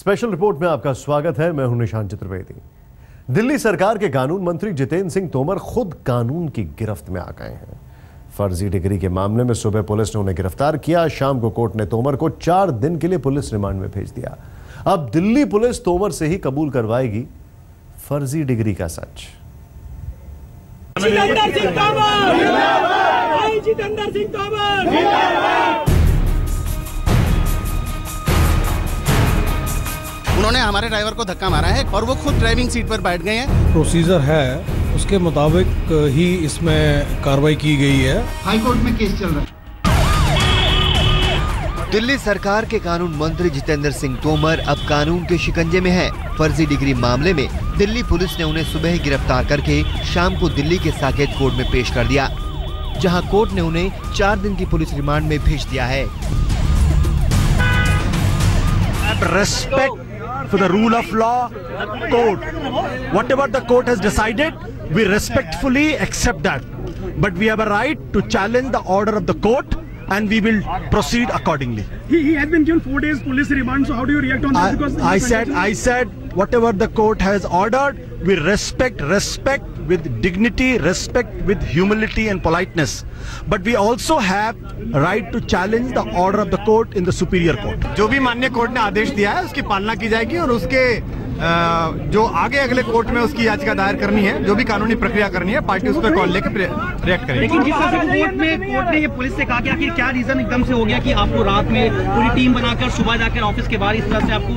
Special report में आपका स्वागत है। मैं हूं निशान चतुर्वेदी। दिल्ली सरकार के कानून मंत्री जितेंद्र सिंह तोमर खुद कानून की गिरफ्त में आ गए हैं। फर्जी डिग्री के मामले में सुबह पुलिस ने उन्हें गिरफ्तार किया। शाम को कोर्ट ने तोमर को 4 दिन के लिए पुलिस रिमांड में भेज दिया। अब दिल्ली पुलिस तोमर से ही कबूल करवाएगी फर्जी डिग्री का सच। जितेंद्र सिंह तोमर, जितेंद्र सिंह तोमर। उन्होंने हमारे ड्राइवर को धक्का मारा है और वो खुद ड्राइविंग सीट पर बैठ गए हैं। प्रोसीजर है उसके मुताबिक ही इसमें कार्रवाई की गई है। हाई कोर्ट में केस चल रहा है। दिल्ली सरकार के कानून मंत्री जितेंद्र सिंह तोमर अब कानून के शिकंजे में हैं। फर्जी डिग्री मामले में दिल्ली पुलिस ने उन्हें सुबह ही गिरफ्तार करके शाम को दिल्ली के साकेत कोर्ट में पेश कर दिया, जहां कोर्ट ने उन्हें 4 दिन की पुलिस रिमांड में भेज दिया है। Respect for the rule of law, court. Whatever the court has decided, we respectfully accept that. But we have a right to challenge the order of the court, and we will proceed accordingly. He has been given 4 days police remand. So how do you react on that? Because I said whatever the court has ordered, we respect with dignity, respect with humility and politeness. But we also have right to challenge the order of the court in the superior court. जो भी माननीय court ने आदेश दिया है उसकी पालना की जाएगी और उसके जो आगे अगले कोर्ट में उसकी याचिका दायर करनी है, जो भी कानूनी प्रक्रिया करनी है, पार्टी उस पर कॉल लेकर रिएक्ट करेगी। लेकिन जिस तरह से कोर्ट ने ये पुलिस से कहा कि आखिर क्या रीजन एकदम से हो गया कि आपको रात में पूरी टीम बनाकर सुबह जाकर ऑफिस के बाहर इस तरह से आपको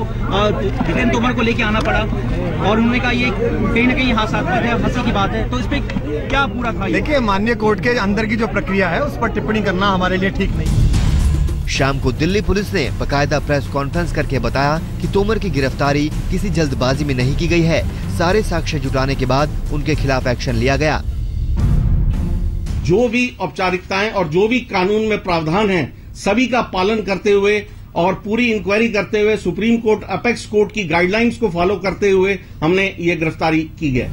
जितेंद्र तोमर को लेके आना पड़ा और उन्होंने कहा ये कहीं ना कहीं हादसात्मक है, हंसी की बात है, तो इस पे क्या पूरा था? देखिए, माननीय कोर्ट के अंदर की जो प्रक्रिया है उस पर टिप्पणी करना हमारे लिए ठीक नहीं। शाम को दिल्ली पुलिस ने बाकायदा प्रेस कॉन्फ्रेंस करके बताया कि तोमर की गिरफ्तारी किसी जल्दबाजी में नहीं की गई है। सारे साक्ष्य जुटाने के बाद उनके खिलाफ एक्शन लिया गया। जो भी औपचारिकताएं और जो भी कानून में प्रावधान हैं, सभी का पालन करते हुए और पूरी इंक्वायरी करते हुए सुप्रीम कोर्ट, अपेक्स कोर्ट की गाइडलाइंस को फॉलो करते हुए हमने ये गिरफ्तारी की है।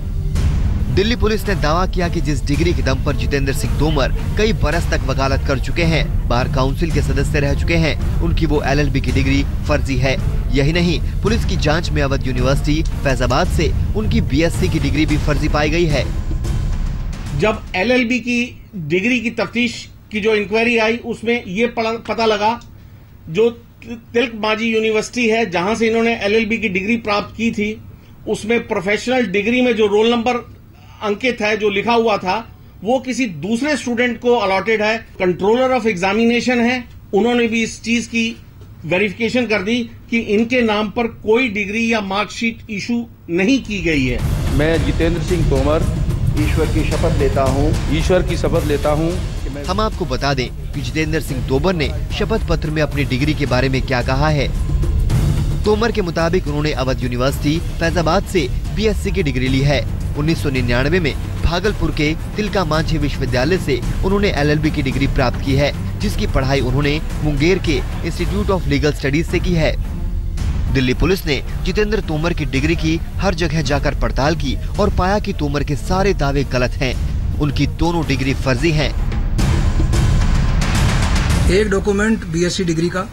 दिल्ली पुलिस ने दावा किया कि जिस डिग्री के दम पर जितेंद्र सिंह तोमर कई बरस तक वकालत कर चुके हैं, बार काउंसिल के सदस्य रह चुके हैं, उनकी वो LLB की डिग्री फर्जी है। यही नहीं, पुलिस की जांच में अवध यूनिवर्सिटी फैजाबाद से उनकी BSc की डिग्री भी फर्जी पाई गई है। जब LLB की डिग्री की तफ्तीश की जो इंक्वायरी आई, उसमें ये पता लगा जो तिलक मांझी यूनिवर्सिटी है जहां से इन्होंने LLB की डिग्री प्राप्त की थी, उसमें प्रोफेशनल डिग्री में जो रोल नंबर अंकित है, जो लिखा हुआ था, वो किसी दूसरे स्टूडेंट को अलॉटेड है। कंट्रोलर ऑफ एग्जामिनेशन है, उन्होंने भी इस चीज की वेरिफिकेशन कर दी कि इनके नाम पर कोई डिग्री या मार्कशीट इशू नहीं की गई है। मैं जितेंद्र सिंह तोमर ईश्वर की शपथ लेता हूं। हम आपको बता दें कि जितेंद्र सिंह तोमर ने शपथ पत्र में अपनी डिग्री के बारे में क्या कहा है। तोमर के मुताबिक उन्होंने अवध यूनिवर्सिटी फैजाबाद से BSc की डिग्री ली है। 1999 में भागलपुर के तिलका मांझी विश्वविद्यालय से उन्होंने LLB की डिग्री प्राप्त की है, जिसकी पढ़ाई उन्होंने मुंगेर के इंस्टीट्यूट ऑफ लीगल स्टडीज से की है। दिल्ली पुलिस ने जितेंद्र तोमर की डिग्री की हर जगह जाकर पड़ताल की और पाया कि तोमर के सारे दावे गलत हैं। उनकी दोनों डिग्री फर्जी हैं। एक डॉक्यूमेंट BSc डिग्री का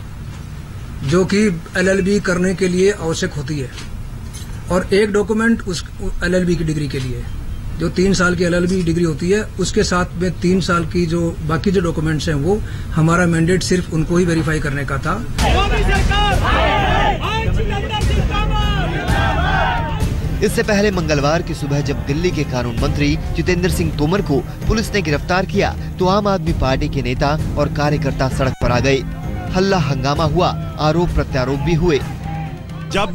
जो कि LLB करने के लिए आवश्यक होती है, और एक डॉक्यूमेंट उस LLB की डिग्री के लिए जो 3 साल की LLB डिग्री होती है, उसके साथ में 3 साल की जो बाकी जो डॉक्यूमेंट्स हैं, वो हमारा मैंडेट सिर्फ उनको ही वेरीफाई करने का था। इससे पहले मंगलवार की सुबह जब दिल्ली के कानून मंत्री जितेंद्र सिंह तोमर को पुलिस ने गिरफ्तार किया, तो आम आदमी पार्टी के नेता और कार्यकर्ता सड़क पर आ गए। हल्ला हंगामा हुआ, आरोप प्रत्यारोप भी हुए। जब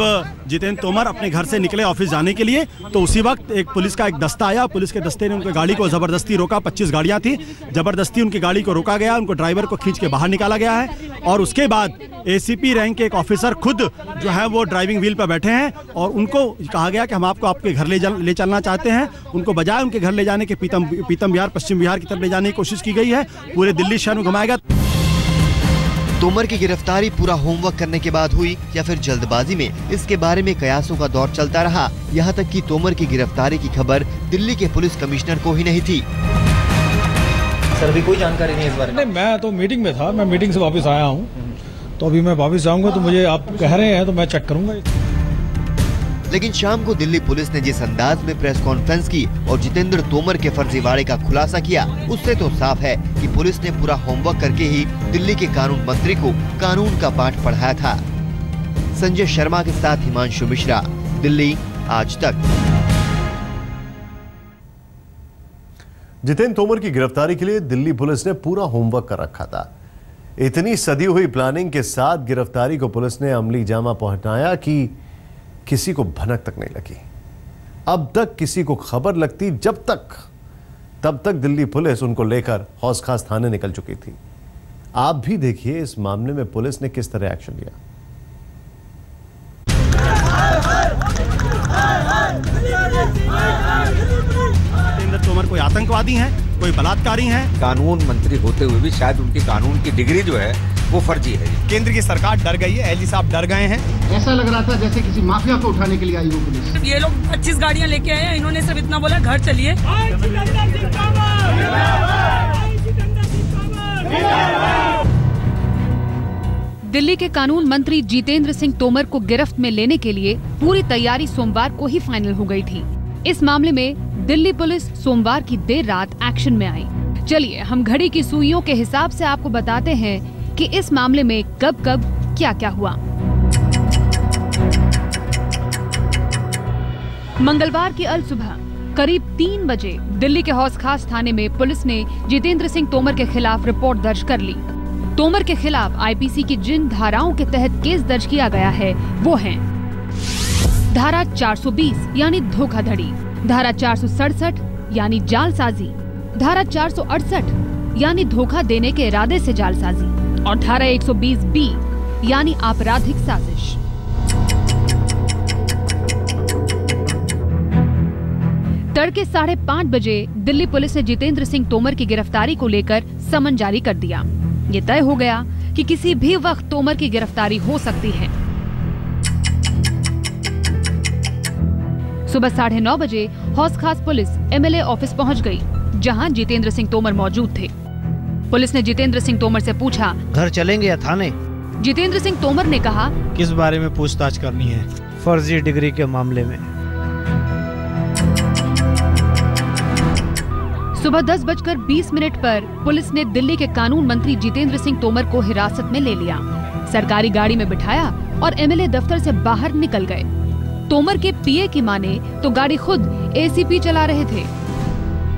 जितेंद्र तोमर अपने घर से निकले ऑफिस जाने के लिए, तो उसी वक्त एक पुलिस का एक दस्ता आया। पुलिस के दस्ते ने उनकी गाड़ी को जबरदस्ती रोका। 25 गाड़ियां थी, जबरदस्ती उनकी गाड़ी को रोका गया। उनको ड्राइवर को खींच के बाहर निकाला गया है और उसके बाद ACP रैंक के एक ऑफिसर खुद जो है वो ड्राइविंग व्हील पर बैठे हैं और उनको कहा गया कि हम आपको आपके घर ले चलना चाहते हैं। उनको बजाय उनके घर ले जाने के पीतम बिहार, पश्चिम बिहार की तरफ ले जाने की कोशिश की गई है। पूरे दिल्ली शहर में घुमाया गया। तोमर की गिरफ्तारी पूरा होमवर्क करने के बाद हुई या फिर जल्दबाजी में, इसके बारे में कयासों का दौर चलता रहा। यहाँ तक कि तोमर की गिरफ्तारी की खबर दिल्ली के पुलिस कमिश्नर को ही नहीं थी। सर, भी कोई जानकारी नहीं इस बारे में? मैं तो मीटिंग में था, मैं मीटिंग से वापस आया हूँ, तो अभी मैं वापस जाऊंगा, तो मुझे आप कह रहे हैं तो मैं चेक करूंगा। लेकिन शाम को दिल्ली पुलिस ने जिस अंदाज में प्रेस कॉन्फ्रेंस की और जितेंद्र तोमर के फर्जीवाड़े का खुलासा किया, उससे तो साफ है कि पुलिस ने पूरा होमवर्क करके ही दिल्ली के कानून मंत्री को कानून का पाठ पढ़ाया था। संजय शर्मा के साथ हिमांशु मिश्रा, दिल्ली आज तक। जितेंद्र तोमर की गिरफ्तारी के लिए दिल्ली पुलिस ने पूरा होमवर्क कर रखा था। इतनी सदी हुई प्लानिंग के साथ गिरफ्तारी को पुलिस ने अमली जामा पहुंचाया कि किसी को भनक तक नहीं लगी। अब तक किसी को खबर लगती तब तक दिल्ली पुलिस उनको लेकर हौस खास थाने निकल चुकी थी। आप भी देखिए इस मामले में पुलिस ने किस तरह एक्शन लिया। जितेंद्र तोमर कोई आतंकवादी हैं, कोई बलात्कारी हैं। कानून मंत्री होते हुए भी शायद उनकी कानून की डिग्री जो है वो फर्जी है। केंद्र की सरकार डर गई है, एलजी साहब डर गए हैं। ऐसा लग रहा था जैसे किसी माफिया को उठाने के लिए आई हो पुलिस। ये लोग 25 गाड़ियां लेके आए हैं, इन्होंने सिर्फ इतना बोला घर चलिए। दिल्ली के कानून मंत्री जितेंद्र सिंह तोमर को गिरफ्त में लेने के लिए पूरी तैयारी सोमवार को ही फाइनल हो गई थी। इस मामले में दिल्ली पुलिस सोमवार की देर रात एक्शन में आई। चलिए हम घड़ी की सुइयों के हिसाब से आपको बताते हैं कि इस मामले में कब क्या क्या हुआ। मंगलवार की अल सुबह करीब 3 बजे दिल्ली के हौस खास थाने में पुलिस ने जितेंद्र सिंह तोमर के खिलाफ रिपोर्ट दर्ज कर ली। तोमर के खिलाफ आईपीसी की जिन धाराओं के तहत केस दर्ज किया गया है वो हैं धारा 420 यानी धोखाधड़ी, धारा 467 यानी जालसाजी, धारा 468 यानी धोखा देने के इरादे से जालसाजी और धारा 120B यानी आपराधिक साजिश। तड़के 5:30 बजे दिल्ली पुलिस ने जितेंद्र सिंह तोमर की गिरफ्तारी को लेकर समन जारी कर दिया। ये तय हो गया कि किसी भी वक्त तोमर की गिरफ्तारी हो सकती है। सुबह 9:30 बजे हौस खास पुलिस एमएलए ऑफिस पहुंच गई, जहां जितेंद्र सिंह तोमर मौजूद थे। पुलिस ने जितेंद्र सिंह तोमर से पूछा, घर चलेंगे या थाने? जितेंद्र सिंह तोमर ने कहा, किस बारे में पूछताछ करनी है? फर्जी डिग्री के मामले में। सुबह 10:20 पर पुलिस ने दिल्ली के कानून मंत्री जितेंद्र सिंह तोमर को हिरासत में ले लिया, सरकारी गाड़ी में बिठाया और एमएलए दफ्तर से बाहर निकल गए। तोमर के पीए की माने तो गाड़ी खुद एसीपी चला रहे थे।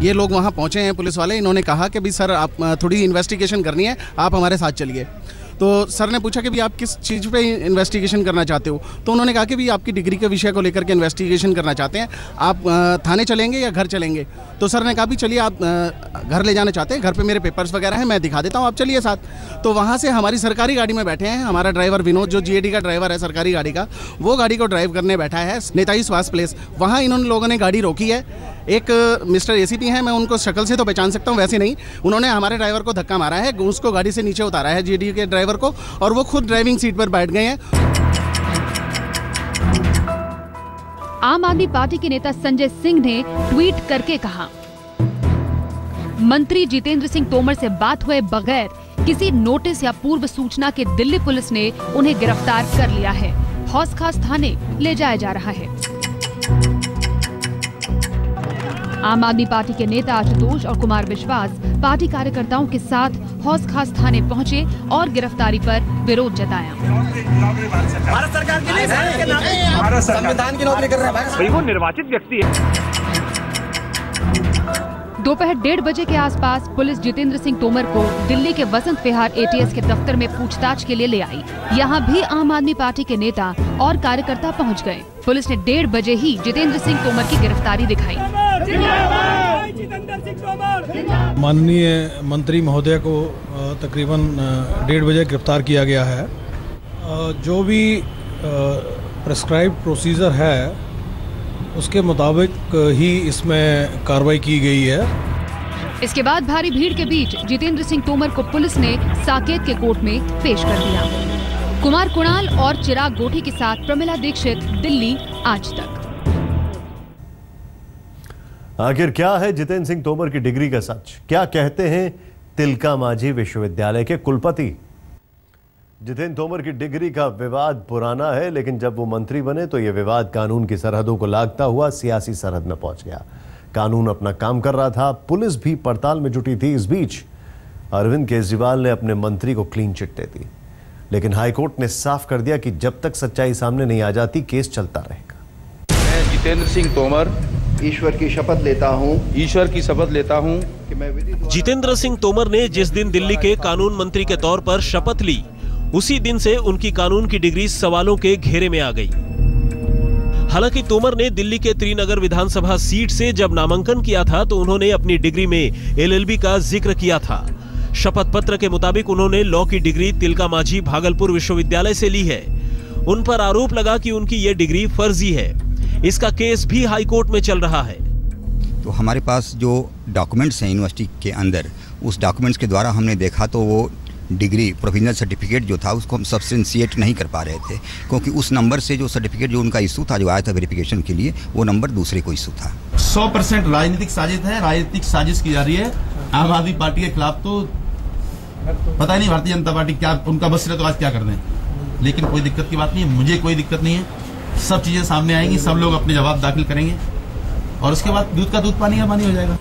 ये लोग वहाँ पहुँचे हैं पुलिस वाले, इन्होंने कहा कि भी सर आप थोड़ी इन्वेस्टिगेशन करनी है, आप हमारे साथ चलिए। तो सर ने पूछा कि भी आप किस चीज़ पे इन्वेस्टिगेशन करना चाहते हो, तो उन्होंने कहा कि भी आपकी डिग्री के विषय को लेकर के इन्वेस्टिगेशन करना चाहते हैं, आप थाने चलेंगे या घर चलेंगे? तो सर ने कहा भी चलिए आप घर ले जाना चाहते हैं, घर पे मेरे पेपर्स वगैरह हैं, मैं दिखा देता हूँ, आप चलिए साथ। तो वहाँ से हमारी सरकारी गाड़ी में बैठे हैं, हमारा ड्राइवर विनोद जो जीएडी का ड्राइवर है सरकारी गाड़ी का, वो गाड़ी को ड्राइव करने बैठा है नेताजी सुभाष प्लेस। वहाँ इन्होंने लोगों ने गाड़ी रोकी है। एक मिस्टर एसीपी हैं, मैं उनको शक्ल से तो पहचान सकता हूँ, वैसे नहीं। उन्होंने हमारे ड्राइवर को धक्का मारा है, उसको गाड़ी से नीचे उतारा है जीएडी के ड्राइवर को, और वो खुद ड्राइविंग सीट पर बैठ गए हैं। आम आदमी पार्टी के नेता संजय सिंह ने ट्वीट करके कहा, मंत्री जितेंद्र सिंह तोमर से बात हुए बगैर किसी नोटिस या पूर्व सूचना के दिल्ली पुलिस ने उन्हें गिरफ्तार कर लिया है, हौस खास थाने ले जाया जा रहा है। आम आदमी पार्टी के नेता आशुतोष और कुमार विश्वास पार्टी कार्यकर्ताओं के साथ हौस खास थाने पहुंचे और गिरफ्तारी पर विरोध जताया। भारत सरकार की नहीं, संविधान की नौकरी कर रहा है भाई, वो निर्वाचित व्यक्ति है। दोपहर 1:30 बजे के आसपास पुलिस जितेंद्र सिंह तोमर को दिल्ली के वसंत विहार एटीएस के दफ्तर में पूछताछ के लिए ले आई। यहाँ भी आम आदमी पार्टी के नेता और कार्यकर्ता पहुँच गए। पुलिस ने 1:30 बजे ही जितेंद्र सिंह तोमर की गिरफ्तारी दिखाई। माननीय मंत्री महोदय को तकरीबन 1:30 बजे गिरफ्तार किया गया है। जो भी प्रेस्क्राइब्ड प्रोसीजर है उसके मुताबिक ही इसमें कार्रवाई की गई है। इसके बाद भारी भीड़ के बीच जितेंद्र सिंह तोमर को पुलिस ने साकेत के कोर्ट में पेश कर दिया। कुमार कुणाल और चिराग गोठी के साथ प्रमिला दीक्षित, दिल्ली आज तक। आखिर क्या है जितेंद्र सिंह तोमर की डिग्री का सच? क्या कहते हैं तिलका मांझी विश्वविद्यालय के कुलपति? जितेंद्र तोमर की डिग्री का विवाद पुराना है, लेकिन जब वो मंत्री बने तो यह विवाद कानून की सरहदों को लागता हुआ सियासी सरहद में पहुंच गया। कानून अपना काम कर रहा था, पुलिस भी पड़ताल में जुटी थी। इस बीच अरविंद केजरीवाल ने अपने मंत्री को क्लीन चिट दे दी, लेकिन हाईकोर्ट ने साफ कर दिया कि जब तक सच्चाई सामने नहीं आ जाती केस चलता रहेगा। मैं जितेंद्र सिंह तोमर ईश्वर की शपथ लेता हूं कि मैं जितेंद्र सिंह तोमर ने जिस दिन दिल्ली के कानून मंत्री के तौर पर शपथ ली, उसी दिन से उनकी कानून की डिग्री सवालों के घेरे में आ गई। हालांकि तोमर ने दिल्ली के त्रिनगर विधानसभा सीट से जब नामांकन किया था तो उन्होंने अपनी डिग्री में एलएलबी का जिक्र किया था। शपथ पत्र के मुताबिक उन्होंने लॉ की डिग्री तिलका मांझी भागलपुर विश्वविद्यालय से ली है। उन पर आरोप लगा कि उनकी ये डिग्री फर्जी है। इसका केस भी हाई कोर्ट में चल रहा है। तो हमारे पास जो डॉक्यूमेंट्स हैं यूनिवर्सिटी के अंदर, उस डॉक्यूमेंट्स के द्वारा हमने देखा तो वो डिग्री प्रोविजनल सर्टिफिकेट जो था उसको हम सब्सटेंशिएट नहीं कर पा रहे थे, क्योंकि उस नंबर से जो सर्टिफिकेट जो उनका इशू था, जो आया था वेरिफिकेशन के लिए, वो नंबर दूसरे को इशू था। 100% राजनीतिक साजिश है, राजनीतिक साजिश की जा रही है आम आदमी पार्टी के खिलाफ। तो पता ही नहीं भारतीय जनता पार्टी क्या उनका बस रहे तो आज क्या कर दें, लेकिन कोई दिक्कत की बात नहीं है, मुझे कोई दिक्कत नहीं है। सब चीजें सामने आएंगी, सब लोग अपने जवाब दाखिल करेंगे और उसके बाद दूध का दूध पानी का पानी हो जाएगा।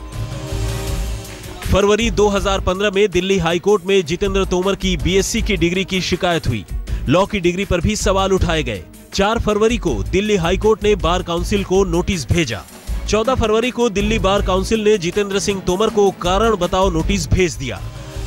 फरवरी 2015 में दिल्ली हाईकोर्ट में जितेंद्र तोमर की बीएससी की डिग्री की शिकायत हुई। लॉ की डिग्री पर भी सवाल उठाए गए। 4 फरवरी को दिल्ली हाईकोर्ट ने बार काउंसिल को नोटिस भेजा। 14 फरवरी को दिल्ली बार काउंसिल ने जितेंद्र सिंह तोमर को कारण बताओ नोटिस भेज दिया।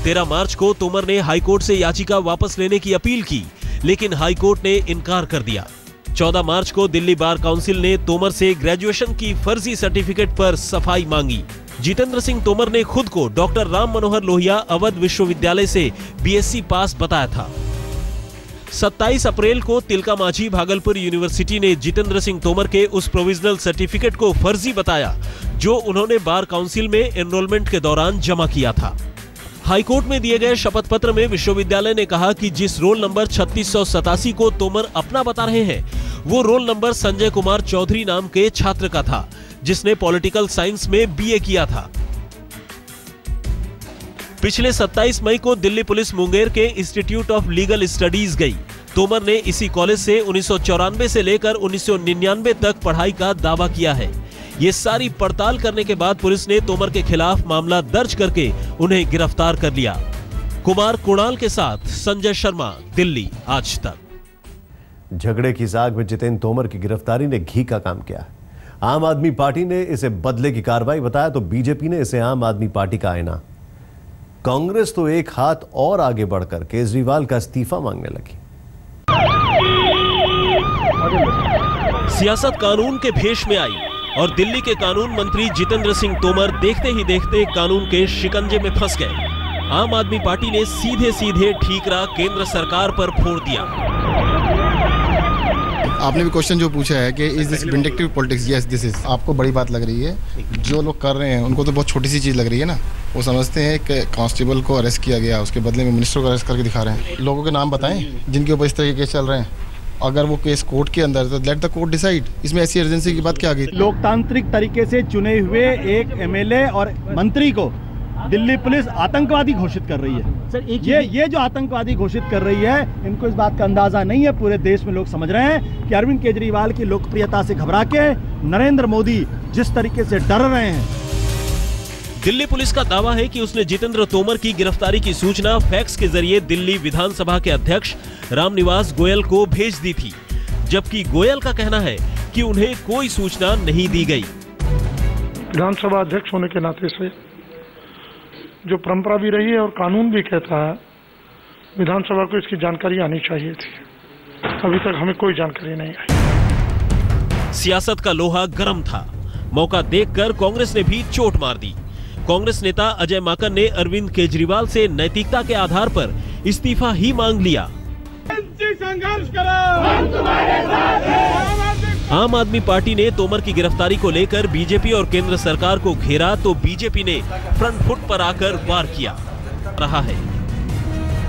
13 मार्च को तोमर ने हाईकोर्ट से याचिका वापस लेने की अपील की, लेकिन हाईकोर्ट ने इनकार कर दिया। 14 मार्च को दिल्ली बार काउंसिल ने तोमर से ग्रेजुएशन की फर्जी सर्टिफिकेट पर सफाई मांगी। जितेंद्र सिंह तोमर ने खुद को डॉक्टर राम मनोहर लोहिया अवध विश्वविद्यालय से बीएससी पास बताया था। 27 अप्रैल को तिलका मांझी भागलपुर यूनिवर्सिटी ने जितेंद्र सिंह तोमर के उस प्रोविजनल सर्टिफिकेट को फर्जी बताया जो उन्होंने बार काउंसिल में एनरोलमेंट के दौरान जमा किया था। हाईकोर्ट में दिए गए शपथ पत्र में विश्वविद्यालय ने कहा कि जिस रोल नंबर 3687 को तोमर अपना बता रहे हैं, वो रोल नंबर संजय कुमार चौधरी नाम के छात्र का था, जिसने पॉलिटिकल साइंस में बीए किया था। पिछले 27 मई को दिल्ली पुलिस मुंगेर के इंस्टीट्यूट ऑफ लीगल स्टडीज गई। तोमर ने इसी कॉलेज से 1994 से लेकर 1999 तक पढ़ाई का दावा किया है। ये सारी पड़ताल करने के बाद पुलिस ने तोमर के खिलाफ मामला दर्ज करके उन्हें गिरफ्तार कर लिया। कुमार कुणाल के साथ संजय शर्मा, दिल्ली आज तक। झगड़े की साग में जितेंद्र तोमर की गिरफ्तारी ने घी का काम किया। आम आदमी पार्टी ने इसे बदले की कार्रवाई बताया तो बीजेपी ने इसे आम आदमी पार्टी का आईना। कांग्रेस तो एक हाथ और आगे बढ़कर केजरीवाल का इस्तीफा मांगने लगी। सियासत कानून के भेष में आई और दिल्ली के कानून मंत्री जितेंद्र सिंह तोमर देखते ही देखते कानून के शिकंजे में फंस गए। आम आदमी पार्टी ने सीधे सीधे ठीकरा केंद्र सरकार पर फोड़ दिया। आपने भी क्वेश्चन जो पूछा है कि is this vindictive politics, yes this is. आपको बड़ी बात लग रही है, जो लोग कर रहे हैं उनको तो बहुत छोटी सी चीज लग रही है ना। वो समझते हैं कि कांस्टेबल को अरेस्ट किया गया, उसके बदले में मिनिस्टर को अरेस्ट करके दिखा रहे हैं। लोगों के नाम बताएं जिनके ऊपर इस तरह के केस चल रहे हैं। अगर वो केस कोर्ट के अंदर तो लेट द कोर्ट डिसाइड। इसमें ऐसी अर्जेंसी की बात क्या आ गई? लोकतांत्रिक तरीके से चुने हुए एक एमएलए और मंत्री को दिल्ली पुलिस आतंकवादी घोषित कर रही है। सर ये जो आतंकवादी घोषित कर रही है, इनको इस बात का अंदाजा नहीं है। पूरे देश में लोग समझ रहे हैं कि अरविंद केजरीवाल की लोकप्रियता से घबरा के नरेंद्र मोदी जिस तरीके से डर रहे हैं। दिल्ली पुलिस का दावा है कि उसने जितेंद्र तोमर की गिरफ्तारी की सूचना फैक्स के जरिए दिल्ली विधानसभा के अध्यक्ष रामनिवास गोयल को भेज दी थी, जबकि गोयल का कहना है कि उन्हें कोई सूचना नहीं दी गई। विधानसभा अध्यक्ष होने के नाते से जो परंपरा भी रही है और कानून भी कहता है, विधानसभा को इसकी जानकारी आनी चाहिए थी। अभी तक हमें कोई जानकारी नहीं आई। सियासत का लोहा गर्म था। मौका देखकर कांग्रेस ने भी चोट मार दी। कांग्रेस नेता अजय माकन ने अरविंद केजरीवाल से नैतिकता के आधार पर इस्तीफा ही मांग लिया। संघर्ष करो, हम तुम्हारे साथ हैं। आम आदमी पार्टी ने तोमर की गिरफ्तारी को लेकर बीजेपी और केंद्र सरकार को घेरा तो बीजेपी ने फ्रंट फुट पर आकर वार किया रहा है।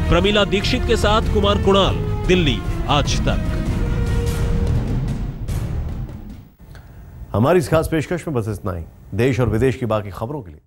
प्रमिला दीक्षित के साथ कुमार कुणाल, दिल्ली आज तक। हमारी इस खास पेशकश में बस इतना ही। देश और विदेश की बाकी खबरों के लिए